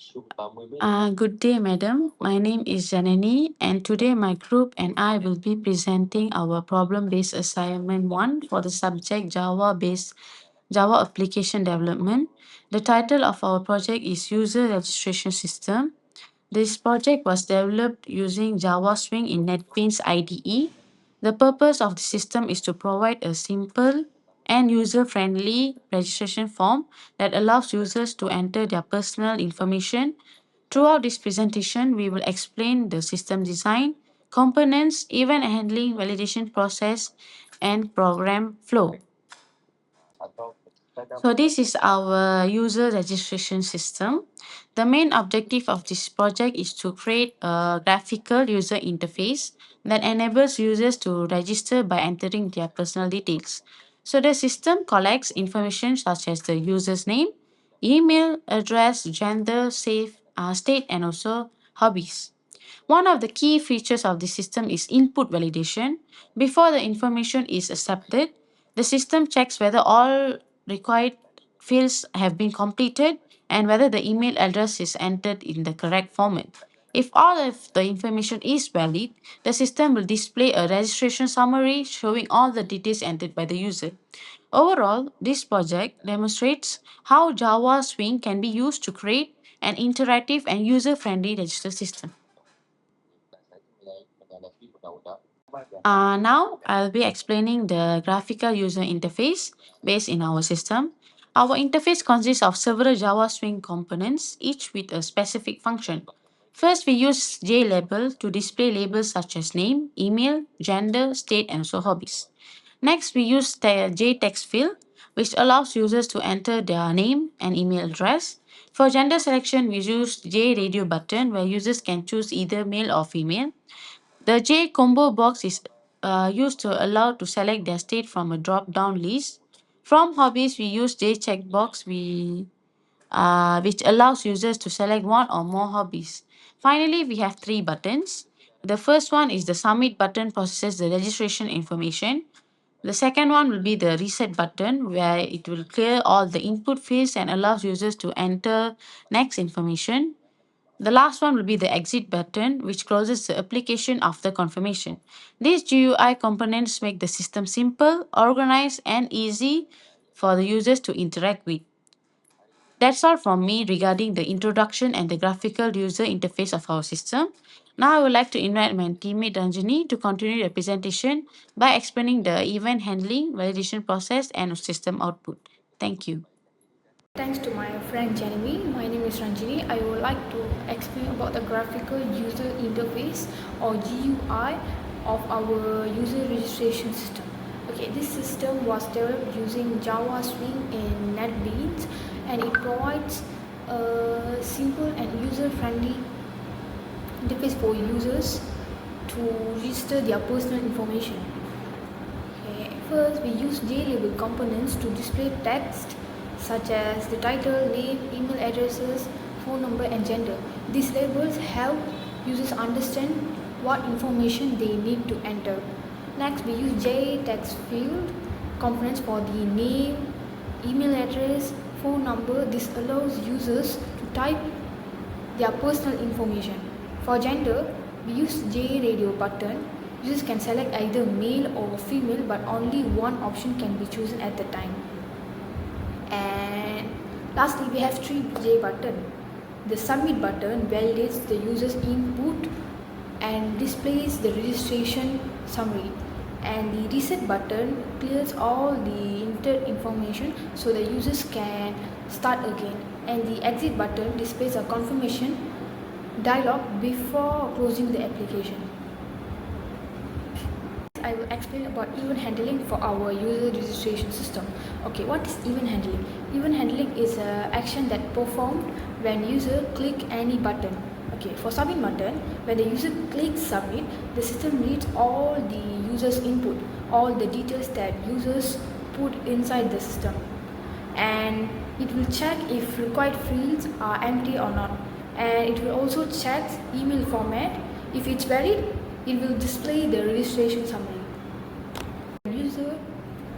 Good day, madam. My name is Janani, and today my group and I will be presenting our problem-based assignment 1 for the subject Java application development. The title of our project is User Registration System. This project was developed using Java Swing in NetBeans IDE. The purpose of the system is to provide a simple and user-friendly registration form that allows users to enter their personal information. Throughout this presentation, we will explain the system design, components, event handling, validation process, and program flow. So this is our user registration system. The main objective of this project is to create a graphical user interface that enables users to register by entering their personal details. So the system collects information such as the user's name, email, address, gender, state, and also hobbies. One of the key features of the system is input validation. Before the information is accepted, the system checks whether all required fields have been completed and whether the email address is entered in the correct format. If all of the information is valid, the system will display a registration summary showing all the details entered by the user. Overall, this project demonstrates how Java Swing can be used to create an interactive and user-friendly register system. Now I'll be explaining the graphical user interface based in our system. Our interface consists of several Java Swing components, each with a specific function. First, we use JLabel to display labels such as name, email, gender, state, and also hobbies. Next, we use the JText field, which allows users to enter their name and email address. For gender selection, we use JRadio button, where users can choose either male or female. The J combo box is used to allow to select their state from a drop-down list. From hobbies, we use J checkbox, which allows users to select one or more hobbies. Finally, we have three buttons. The first one is the submit button, processes the registration information. The second one will be the reset button, where it will clear all the input fields and allows users to enter next information. The last one will be the exit button, which closes the application after confirmation. These GUI components make the system simple, organized, and easy for the users to interact with. That's all from me regarding the introduction and the graphical user interface of our system. Now I would like to invite my teammate Ranjini to continue the presentation by explaining the event handling, validation process, and system output. Thank you. Thanks to my friend Janvi, my name is Ranjini. I would like to explain about the graphical user interface or GUI of our user registration system. Okay, this system was developed using Java Swing in NetBeans and it provides a simple and user-friendly interface for users to register their personal information. Okay, first we use JLabel components to display text such as the title, name, email addresses, phone number, and gender. These labels help users understand what information they need to enter. Next, we use JText field components for the name, email address, phone number. This allows users to type their personal information. For gender, we use JRadio button. Users can select either male or female, but only one option can be chosen at the time. And lastly, we have 3J button. The submit button validates the user's input and displays the registration summary. And the reset button clears all the entered information so the users can start again. And the exit button displays a confirmation dialog before closing the application. I will explain about event handling for our user registration system. Okay, what is event handling? Event handling is an action that performed when user click any button. Okay, for submit button, when the user clicks submit, the system reads all the user's input, all the details that users put inside the system, and it will check if required fields are empty or not, and it will also check email format. If it's valid, it will display the registration summary. When user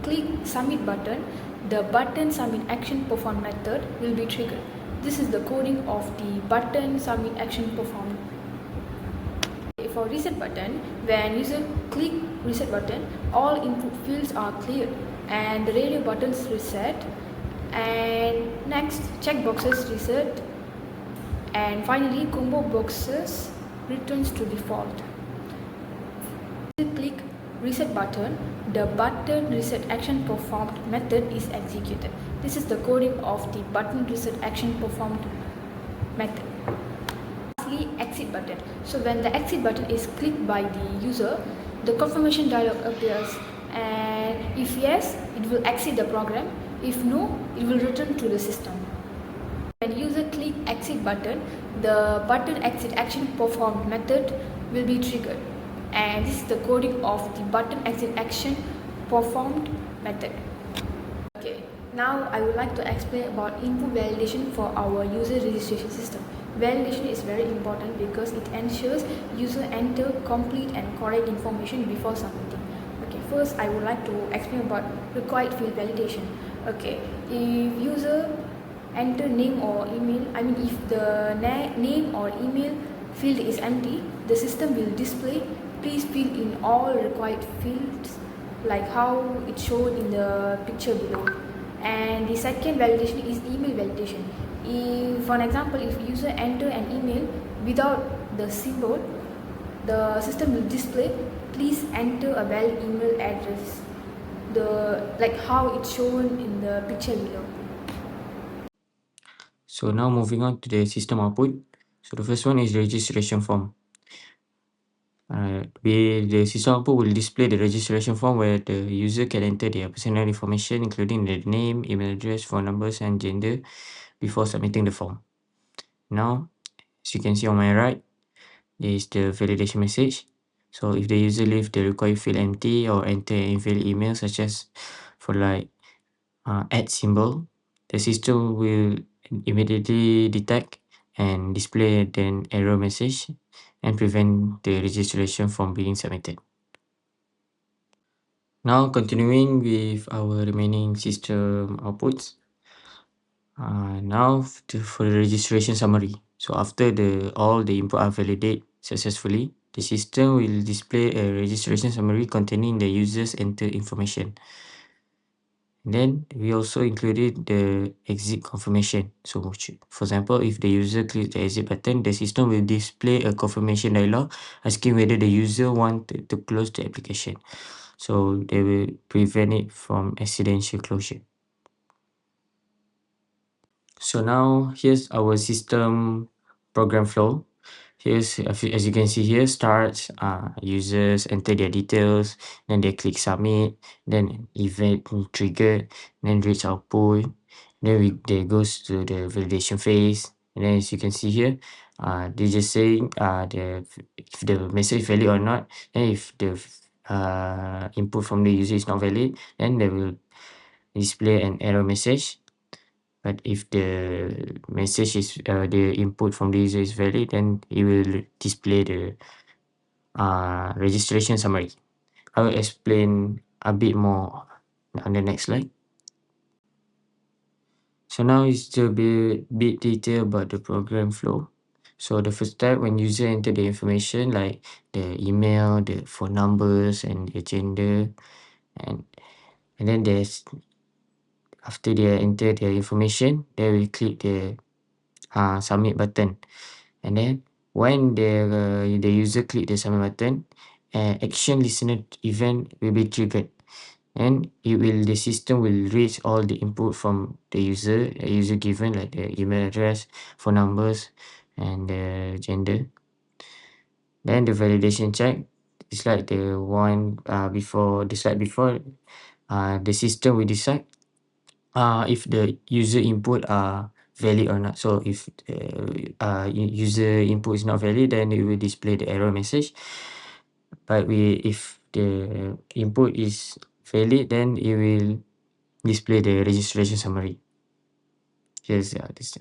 click submit button, the button submit action perform method will be triggered. This is the coding of the button submit action performed. For reset button, when user click reset button, all input fields are clear and the radio buttons reset, and next checkboxes reset, and finally combo boxes returns to default. Click reset button, the button reset action performed method is executed. This is the coding of the button reset action performed method. Lastly, exit button. So when the exit button is clicked by the user, the confirmation dialog appears, and if yes, it will exit the program. If no, it will return to the system. When user click exit button, the button exit action performed method will be triggered, and this is the coding of the button exit action performed method. Okay, now I would like to explain about input validation for our user registration system. Validation is very important because it ensures user enter complete and correct information before submitting. Okay, first I would like to explain about required field validation. Okay, if user enter name or email, if the name or email field is empty, the system will display please fill in all required fields like how it's shown in the picture below. And the second validation is email validation. If, for an example, if user enter an email without the symbol, the system will display please enter a valid email address, like how it's shown in the picture below. So now moving on to the system output. So the first one is registration form. The system output will display the registration form where the user can enter their personal information, including their name, email address, phone numbers, and gender before submitting the form. Now, as you can see on my right, there is the validation message. So if the user leave the required field empty or enter an invalid email, such as for like add symbol, the system will immediately detect and display an error message and prevent the registration from being submitted. Now continuing with our remaining system outputs. Now for the registration summary. So after all the input are validated successfully, the system will display a registration summary containing the user's entered information. Then we also included the exit confirmation. So for example, if the user clicks the exit button, the system will display a confirmation dialog asking whether the user wanted to close the application. So they will prevent it from accidental closure. So now here's our system program flow. Here's, as you can see here, starts, users enter their details, then they click submit, then event trigger, then reach output, then they goes to the validation phase, and then as you can see here, they just saying if the message valid or not, and if the input from the user is not valid, then they will display an error message. But if the message is the input from the user is valid, then it will display the registration summary. I will explain a bit more on the next slide. So now it's a bit detail about the program flow. So the first step, when user enter the information like the email, the phone numbers, and the gender, and then there's after they enter their information, they will click the submit button. And then when the user click the submit button, action listener event will be triggered, and the system will reach all the input from the user given, like the email address, phone numbers, and the gender. Then the validation check is like the one before the slide before. The system will decide if the user input are valid or not. So if user input is not valid, then it will display the error message. But if the input is valid, then it will display the registration summary. Here's this.